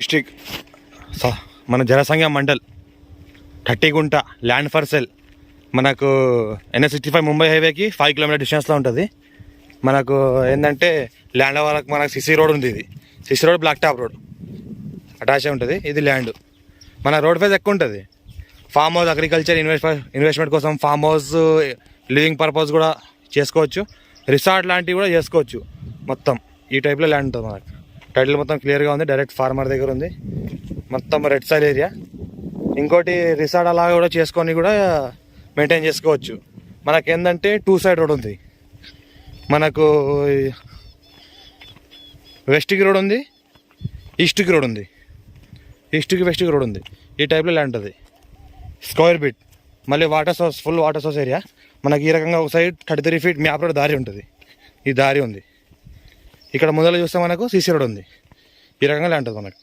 District మన జనసంఘం మండల్ 30 గుంట land for cell. మనకు NH65 ముంబై హైవేకి 5 కిలోమీటర్ డిస్టెన్స్లో ఉంటుంది. మనకు ఏంటంటే ల్యాండ్ వాళ్ళకి మనకు సిసి రోడ్ ఉంది. ఇది CC road black top road attach అయి ఉంటుంది. ఇది ల్యాండ్ మన రోడ్ ఫేజ్ ఎక్కువ ఉంటుంది. ఫామ్ హౌస్ అగ్రికల్చర్ ఇన్వెస్ట్మెంట్ కోసం ఫామ్ హౌస్ లివింగ్ పర్పస్ కూడా చేసుకోవచ్చు. రిసార్ట్ లాంటివి కూడా చేసుకోవచ్చు. మొత్తం ఈ టైప్లో ల్యాండ్ ఉంటుంది. మనకు టైటిల్ మొత్తం క్లియర్గా ఉంది. డైరెక్ట్ ఫార్మర్ దగ్గర ఉంది. మొత్తం రెడ్ సైల్ ఏరియా. ఇంకోటి రిసార్ట్ అలాగా కూడా చేసుకొని కూడా మెయింటైన్ చేసుకోవచ్చు. మనకేంటంటే 2 సైడ్ రోడ్ ఉంది. మనకు వెస్ట్కి రోడ్ ఉంది, ఈస్ట్కి రోడ్ ఉంది, ఈస్ట్కి వెస్ట్కి రోడ్ ఉంది. ఈ టైప్లో ల్యాండ్ ఉంటుంది. స్క్వేర్ ఫీట్ మళ్ళీ water source, full water source area. మనకి ఈ రకంగా ఒక సైడ్ 33 ఫీట్ మ్యాప్ రోడ్ దారి ఉంటుంది. ఈ దారి ఉంది. ఇక్కడ ముందర చూస్తే మనకు సీసీ రోడ్ ఉంది. ఈ రకంగా ల్యాండ్ ఉంటుంది మనకు.